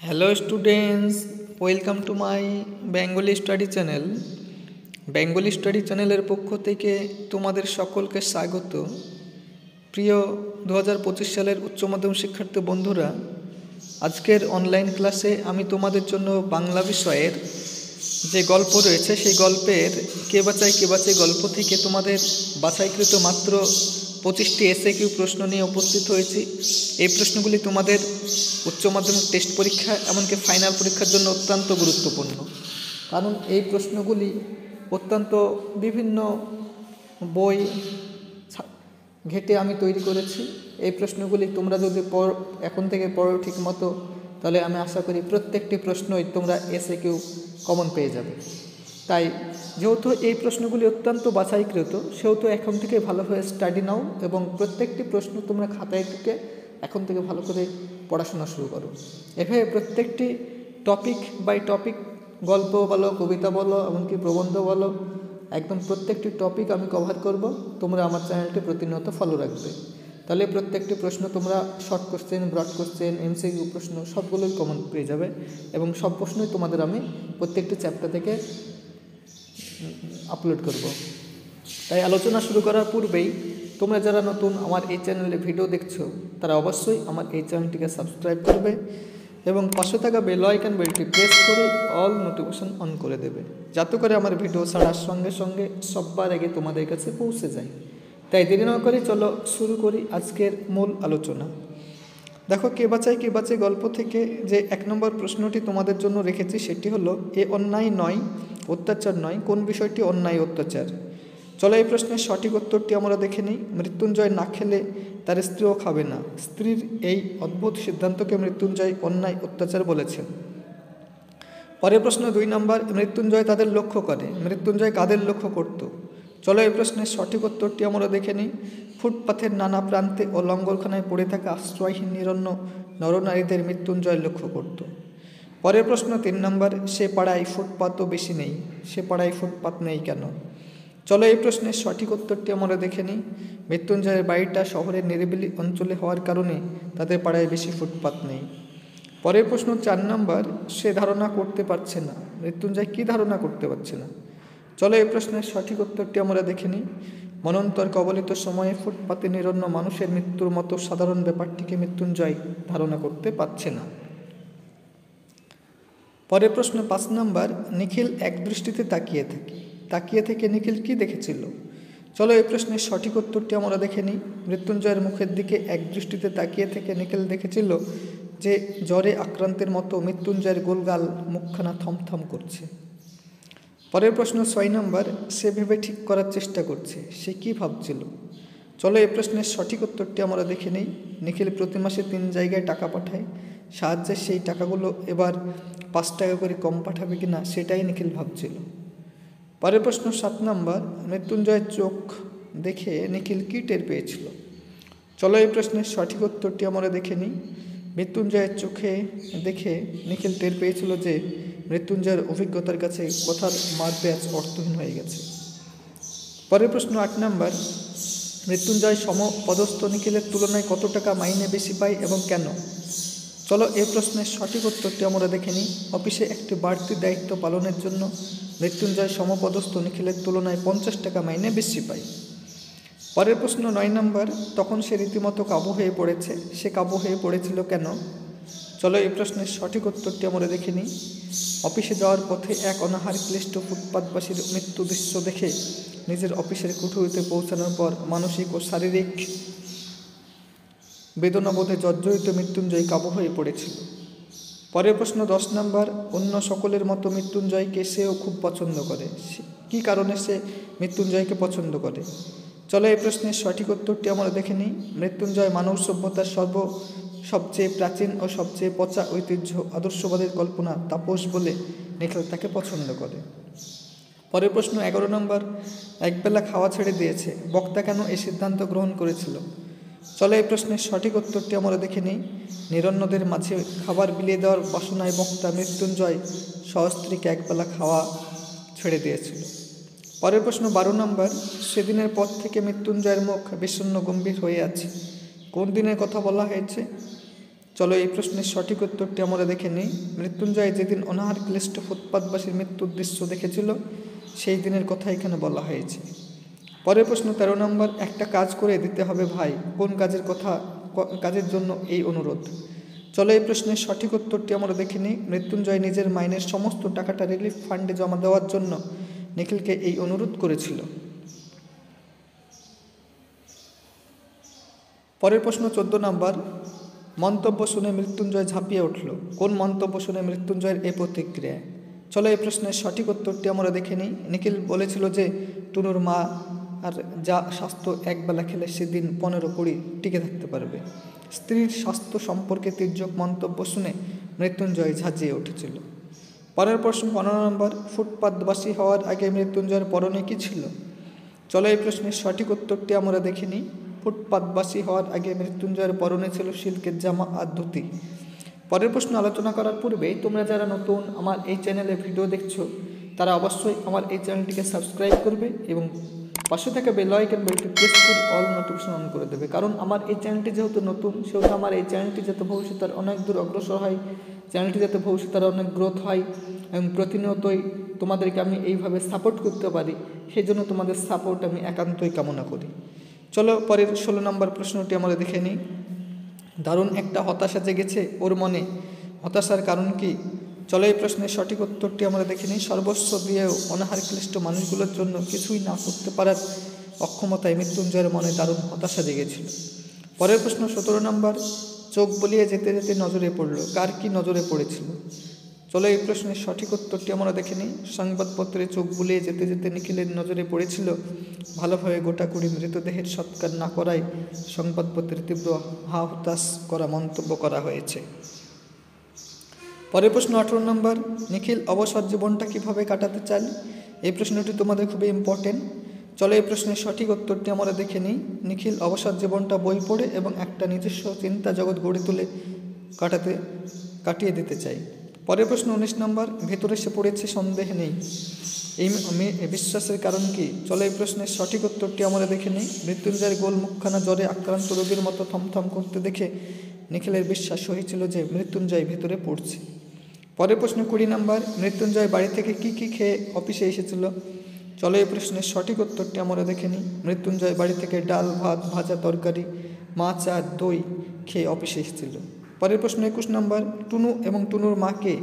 Hello students, welcome to my Bengali study channel. Bengali study চ্যানেলের পক্ষ থেকে তোমাদের সকলকে স্বাগত। প্রিয় 2025 সালের উচ্চ মাধ্যমিক শিক্ষার্থী বন্ধুরা, আজকের অনলাইন ক্লাসে আমি তোমাদের জন্য বাংলা বিষয়ের যে গল্প রয়েছে সেই গল্পের কে বাঁচায় গল্প থেকে তোমাদের বাছাইকৃত মাত্র 25টি এসএকিউ প্রশ্ন নিয়ে উপস্থিত হয়েছি। এই প্রশ্নগুলি তোমাদের উচ্চ মাধ্যমিক টেস্ট পরীক্ষা এমনকি ফাইনাল পরীক্ষার জন্য অত্যন্ত গুরুত্বপূর্ণ, কারণ এই প্রশ্নগুলি অত্যন্ত বিভিন্ন বই ঘেটে আমি তৈরি করেছি। এই প্রশ্নগুলি তোমরা যদি এখন থেকে পড়ো ঠিক মতো, তাহলে আমি আশা করি প্রত্যেকটি প্রশ্নই তোমরা এসএকিউ কমন পেয়ে যাবে। তাই যেহেতু এই প্রশ্নগুলি অত্যন্ত বাছাইকৃত, সেহেতু এখন থেকে ভালোভাবে স্টাডি নাও এবং প্রত্যেকটি প্রশ্ন তোমরা খাতায় থেকে এখন থেকে ভালো করে পড়াশোনা শুরু করো। এভাবে প্রত্যেকটি টপিক বাই টপিক, গল্প বলো, কবিতা বলো, এমনকি প্রবন্ধ বলো, একদম প্রত্যেকটি টপিক আমি কভার করব। তোমরা আমার চ্যানেলটি প্রতিনিয়ত ফলো রাখবে, তাহলে প্রত্যেকটি প্রশ্ন তোমরা short question, broad question, MCQ প্রশ্ন সবগুলোই কমন পেয়ে যাবে এবং সব প্রশ্নই তোমাদের আমি প্রত্যেকটি চ্যাপ্টার থেকে আপলোড করব। তাই আলোচনা শুরু করার পূর্বেই তোমরা যারা নতুন আমার এই চ্যানেলে ভিডিও দেখছো, তারা অবশ্যই আমার এই চ্যানেলটিকে সাবস্ক্রাইব করবে এবং পাশে থাকা বেল আইকন বেলটি প্রেস করে অল নোটিফিকেশন অন করে দেবে, যাতে করে আমার ভিডিও ছাড়ার সঙ্গে সঙ্গে সবার আগে তোমাদের কাছে পৌঁছে যায়। তাই দেরি না করে চলো শুরু করি আজকের মূল আলোচনা। দেখো, কে বাঁচায় গল্প থেকে যে 1 নম্বর প্রশ্নটি তোমাদের জন্য রেখেছি সেটি হলো, এ অন্যায় নয়, অত্যাচার নয়, কোন বিষয়টি অন্যায় অত্যাচার? চলো এই প্রশ্নের সঠিক উত্তরটি আমরা দেখে নিই। মৃত্যুঞ্জয় না খেলে তার স্ত্রীও খাবে না। স্ত্রীর এই অদ্ভুত সিদ্ধান্তকে মৃত্যুঞ্জয় অন্যায় অত্যাচার বলেছেন। পরের প্রশ্ন 2 নম্বর, মৃত্যুঞ্জয় তাদের লক্ষ্য করে। মৃত্যুঞ্জয় কাদের লক্ষ্য করত? চলো এই প্রশ্নের সঠিক উত্তরটি আমরা দেখে নিই। ফুটপাথের নানা প্রান্তে ও লঙ্গরখানায় পড়ে থাকা আশ্রয়হীন নিরন্ন নরনারীদের মৃত্যুঞ্জয় লক্ষ্য করত। পরের প্রশ্ন 3 নম্বর, সে পাড়ায় ফুটপাতও বেশি নেই। সে পাড়ায় ফুটপাত নেই কেন? চলো এই প্রশ্নের সঠিক উত্তরটি আমরা দেখে নিই। মৃত্যুঞ্জয়ের বাড়িটা শহরের নিরিবিলি অঞ্চলে হওয়ার কারণে তাদের পাড়ায় বেশি ফুটপাত নেই। পরের প্রশ্ন 4 নম্বর, সে ধারণা করতে পারছে না। মৃত্যুঞ্জয় কী ধারণা করতে পারছে না? চলো এই প্রশ্নের সঠিক উত্তরটি আমরা দেখে নিই। মনন্তর কবলিত সময়ে ফুটপাতে নিরন্ন মানুষের মৃত্যুর মতো সাধারণ ব্যাপারটিকে মৃত্যুঞ্জয় ধারণা করতে পারছে না। পরের প্রশ্ন 5 নম্বর, নিখিল এক দৃষ্টিতে তাকিয়ে থেকে নিখিল কি দেখেছিল? চলো এই প্রশ্নের সঠিক উত্তরটি আমরা দেখে নিই। মৃত্যুঞ্জয়ের মুখের দিকে এক দৃষ্টিতে তাকিয়ে থেকে নিখিল দেখেছিল যে জ্বরে আক্রান্তের মতো মৃত্যুঞ্জয়ের গোলগাল মুখখানা থমথম করছে। পরের প্রশ্ন 6 নম্বর, সে ভেবে ঠিক করার চেষ্টা করছে। সে কি ভাবছিল? চলো এই প্রশ্নের সঠিক উত্তরটি আমরা দেখে নিই। নিখিল প্রতি মাসে 3 জায়গায় টাকা পাঠায়। সাহায্যের সেই টাকাগুলো এবার 5 টাকা করে কম পাঠাবে কিনা সেটাই নিখিল ভাবছিল। পরের প্রশ্ন 7 নম্বর, মৃত্যুঞ্জয়ের চোখ দেখে নিখিল কি টের পেয়েছিল? চলো এই প্রশ্নের সঠিক উত্তরটি আমরা দেখে নিই। মৃত্যুঞ্জয়ের চোখে দেখে নিখিল টের পেয়েছিল যে মৃত্যুঞ্জয়ের অভিজ্ঞতার কাছে কথার মারপ্যাচ অর্থহীন হয়ে গেছে। পরের প্রশ্ন 8 নম্বর, মৃত্যুঞ্জয় সমপদস্থ নিখিলের তুলনায় কত টাকা মাইনে বেশি পায় এবং কেন? চলো এই প্রশ্নের সঠিক উত্তরটি আমরা দেখে নিই। অফিসে একটি বাড়তি দায়িত্ব পালনের জন্য মৃত্যুঞ্জয় সমপদস্থ নিখিলের তুলনায় 50 টাকা মাইনে বেশি পায়। পরের প্রশ্ন 9 নম্বর, তখন সে রীতিমতো কাবু হয়ে পড়েছে। সে কাবু হয়ে পড়েছিল কেন? চলো এই প্রশ্নের সঠিক উত্তরটি আমরা দেখে নিই। অফিসে যাওয়ার পথে এক অনাহার ক্লিষ্ট ফুটপাতবাসীর মৃত্যু দৃশ্য দেখে নিজের অফিসের কুঠুরিতে পৌঁছানোর পর মানসিক ও শারীরিক বেদনাবোধে জর্জরিত মৃত্যুঞ্জয় কাবু হয়ে পড়েছিল। পরের প্রশ্ন 10 নম্বর, অন্য সকলের মতো মৃত্যুঞ্জয়কে সেও খুব পছন্দ করে। কী কারণে সে মৃত্যুঞ্জয়কে পছন্দ করে? চলো এই প্রশ্নের সঠিক উত্তরটি আমরা দেখে নিই। মৃত্যুঞ্জয় মানব সভ্যতার সবচেয়ে প্রাচীন ও সবচেয়ে পচা ঐতিহ্য আদর্শবাদের কল্পনা তাপস বলে নিখিল তাকে পছন্দ করে। পরের প্রশ্ন 11 নম্বর, একবেলা খাওয়া ছেড়ে দিয়েছে। বক্তা কেন এই সিদ্ধান্ত গ্রহণ করেছিল? চলো এই প্রশ্নের সঠিক উত্তরটি আমরা দেখে নিই। নিরন্নদের মাঝে খাবার বিলিয়ে দেওয়ার বাসনায় বক্তা মৃত্যুঞ্জয় সহস্ত্রীকে একবেলা খাওয়া ছেড়ে দিয়েছিল। পরের প্রশ্ন 12 নম্বর, সেদিনের পর থেকে মৃত্যুঞ্জয়ের মুখ বিষণ্ণ গম্ভীর হয়ে আছে। কোন দিনের কথা বলা হয়েছে? চলো এই প্রশ্নের সঠিক উত্তরটি আমরা দেখে নিই। মৃত্যুঞ্জয় যেদিন অনাহার ক্লিষ্ট ফুটপাতবাসীর মৃত্যুর দৃশ্য দেখেছিল সেই দিনের কথা এখানে বলা হয়েছে। পরের প্রশ্ন 13 নম্বর, একটা কাজ করে দিতে হবে ভাই, কোন কাজের জন্য এই অনুরোধ? চলো এই প্রশ্নের সঠিক উত্তরটি আমরা দেখে নিই। মৃত্যুঞ্জয় নিজের মাইনের সমস্ত টাকাটা রিলিফ ফান্ডে জমা দেওয়ার জন্য নিখিলকে এই অনুরোধ করেছিল। পরের প্রশ্ন 14 নম্বর, মন্তব্য শুনে মৃত্যুঞ্জয় ঝাঁপিয়ে উঠল, কোন মন্তব্য শুনে মৃত্যুঞ্জয়ের এই প্রতিক্রিয়া? চলো এই প্রশ্নের সঠিক উত্তরটি আমরা দেখে নিই। নিখিল বলেছিল যে টুনুর মা আর যা স্বাস্থ্য একবেলা খেলে সেদিন 15-20 টিকে থাকতে পারবে। স্ত্রীর স্বাস্থ্য সম্পর্কে তির্যক মন্তব্য শুনে মৃত্যুঞ্জয় ঝাঁঝিয়ে উঠেছিল। পরের প্রশ্ন 15 নম্বর, ফুটপাতবাসী হওয়ার আগে মৃত্যুঞ্জয়ের পরনে কী ছিল? চলো এই প্রশ্নের সঠিক উত্তরটি আমরা দেখে নিই। ফুটপাতবাসী হওয়ার আগে মৃত্যুঞ্জয়ের পরনে ছিল সিল্কের জামা আর ধুতি। পরের প্রশ্ন আলোচনা করার পূর্বেই তোমরা যারা নতুন আমার এই চ্যানেলে ভিডিও দেখছো তারা অবশ্যই আমার এই চ্যানেলটিকে সাবস্ক্রাইব করবে এবং পাশে থাকা বেল আইকন বেলটি প্রেস করে অল নোটিফিকেশন অন করে দেবে। কারণ আমার এই চ্যানেলটি যেহেতু নতুন, সেহেতু আমার এই চ্যানেলটি যাতে ভবিষ্যতে অনেক দূর অগ্রসর হয়, চ্যানেলটি যাতে ভবিষ্যতে অনেক গ্রোথ হয় এবং প্রতিনিয়তই তোমাদেরকে আমি এইভাবে সাপোর্ট করতে পারি, সেই জন্য তোমাদের সাপোর্ট আমি একান্তই কামনা করি। চলো পরের 16 নম্বর প্রশ্নটি আমরা দেখে নিই। দারুণ একটা হতাশা জেগেছে ওর মনে, হতাশার কারণ কি? চলো এই প্রশ্নের সঠিক উত্তরটি আমরা দেখে নিই। সর্বস্ব দিয়েও অনাহার ক্লিষ্ট মানুষগুলোর জন্য কিছুই না করতে পারার অক্ষমতায় মৃত্যুঞ্জয়ের মনে দারুণ হতাশা জেগেছিল। পরের প্রশ্ন 17 নম্বর, চোখ বলিয়ে যেতে যেতে নজরে পড়ল, কার কি নজরে পড়েছিল? চলো এই প্রশ্নের সঠিক উত্তরটি আমরা দেখে নিই। সংবাদপত্রে চোখ বুলিয়ে যেতে যেতে নিখিলের নজরে পড়েছিল ভালোভাবে গোটাকুড়ি মৃতদেহের সৎকার না করায় সংবাদপত্রে তীব্র হতাশ করা মন্তব্য করা হয়েছে। পরের প্রশ্ন 18 নম্বর, নিখিল অবসর জীবনটা কীভাবে কাটাতে চান? এই প্রশ্নটি তোমাদের খুবই ইম্পর্টেন্ট। চলো এই প্রশ্নের সঠিক উত্তরটি আমরা দেখে নিই। নিখিল অবসর জীবনটা বই পড়ে এবং একটা নিজস্ব চিন্তা জগৎ গড়ে তুলে কাটিয়ে দিতে চাই। পরের প্রশ্ন 19 নম্বর, ভেতরে সে পড়েছে সন্দেহ নেই, এই বিশ্বাসের কারণ কি? চলো এই প্রশ্নের সঠিক উত্তরটি আমরা দেখে নিই। মৃত্যুঞ্জয়ের গোল মুখখানা জ্বরে আক্রান্ত রোগীর মতো থমথম করতে দেখে নিখিলের বিশ্বাস হয়েছিল যে মৃত্যুঞ্জয় ভেতরে পড়ছে। পরের প্রশ্ন 20 নম্বর, মৃত্যুঞ্জয় বাড়ি থেকে কি খেয়ে অফিসে এসেছিল? চলো এই প্রশ্নের সঠিক উত্তরটি আমরা দেখে নিই। মৃত্যুঞ্জয় বাড়ি থেকে ডাল ভাত ভাজা তরকারি মাছ আর দই খেয়ে অফিসে এসেছিল। পরের প্রশ্ন 21 নম্বর, টুনু এবং টুনুর মা কে?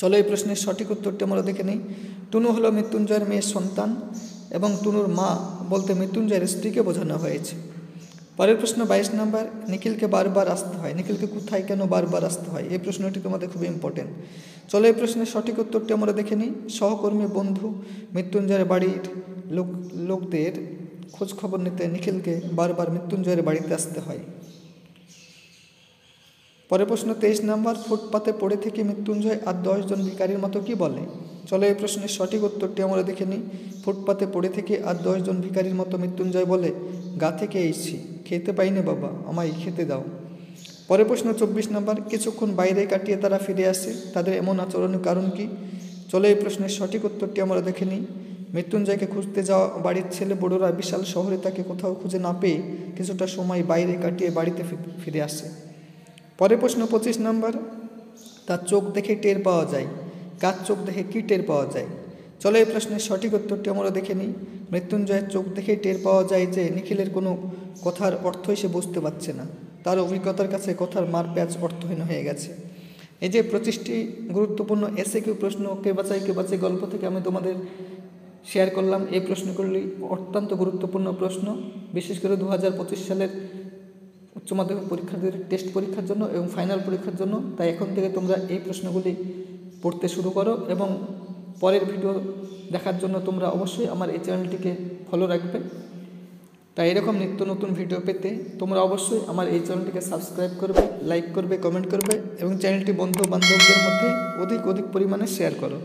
চলো এই প্রশ্নের সঠিক উত্তরটি আমরা দেখে নিই। টুনু হলো মৃত্যুঞ্জয়ের মেয়ের সন্তান এবং টুনুর মা বলতে মৃত্যুঞ্জয়ের স্ত্রীকে বোঝানো হয়েছে। পরের প্রশ্ন 22 নম্বর, নিখিলকে বারবার আসতে হয়, নিখিলকে কোথায় কেন বারবার আসতে হয়? এই প্রশ্নটি তোমাদের খুবই ইম্পর্টেন্ট। চলো এই প্রশ্নের সঠিক উত্তরটি আমরা দেখে নিই। সহকর্মী বন্ধু মৃত্যুঞ্জয়ের বাড়ির লোকদের খোঁজ খবর নিতে নিখিলকে বারবার মৃত্যুঞ্জয়ের বাড়িতে আসতে হয়। পরের প্রশ্ন 23 নম্বর, ফুটপাতে পড়ে থেকে মৃত্যুঞ্জয় আর 10 জন ভিখারির মতো কি বলে? চলো এই প্রশ্নের সঠিক উত্তরটি আমরা দেখে নিই। ফুটপাতে পড়ে থেকে আর 10 জন ভিখারির মতো মৃত্যুঞ্জয় বলে, গা থেকে এসেছি, খেতে পাইনি বাবা, আমায় খেতে দাও। পরের প্রশ্ন 24 নম্বর, কিছুক্ষণ বাইরে কাটিয়ে তারা ফিরে আসে, তাদের এমন আচরণের কারণ কি? চলো এই প্রশ্নের সঠিক উত্তরটি আমরা দেখে নিই। মৃত্যুঞ্জয়কে খুঁজতে যাওয়া বাড়ির ছেলে বড়রা বিশাল শহরে তাকে কোথাও খুঁজে না পেয়ে কিছুটা সময় বাইরে কাটিয়ে বাড়িতে ফিরে আসে। পরের প্রশ্ন 25 নম্বর, তার চোখ দেখে টের পাওয়া যায়, কার চোখ দেখে কি টের পাওয়া যায়? চলো এই প্রশ্নের সঠিক উত্তরটি আমরা দেখে নিই। মৃত্যুঞ্জয়ের চোখ দেখে টের পাওয়া যায় যে নিখিলের কোনো কথার অর্থই সে বুঝতে পারছে না, তার অভিজ্ঞতার কাছে কথার মারপ্যাচ অর্থহীন হয়ে গেছে। এই যে 25টি গুরুত্বপূর্ণ এসএকিউ প্রশ্ন কে বাঁচাই গল্প থেকে আমি তোমাদের শেয়ার করলাম। এই প্রশ্নগুলি অত্যন্ত গুরুত্বপূর্ণ প্রশ্ন, বিশেষ করে 2025 সালের উচ্চ মাধ্যমিক পরীক্ষার্থীদের টেস্ট পরীক্ষার জন্য এবং ফাইনাল পরীক্ষার জন্য। তাই এখন থেকে তোমরা এই প্রশ্নগুলি পড়তে শুরু করো এবং পরের ভিডিও দেখার জন্য তোমরা অবশ্যই আমার এই চ্যানেলটিকে ফলো রাখবে। তাই এরকম নিত্য নতুন ভিডিও পেতে তোমরা অবশ্যই আমার এই চ্যানেলটিকে সাবস্ক্রাইব করবে, লাইক করবে, কমেন্ট করবে এবং চ্যানেলটি বন্ধু বান্ধবদের মধ্যে অধিক পরিমাণে শেয়ার করো।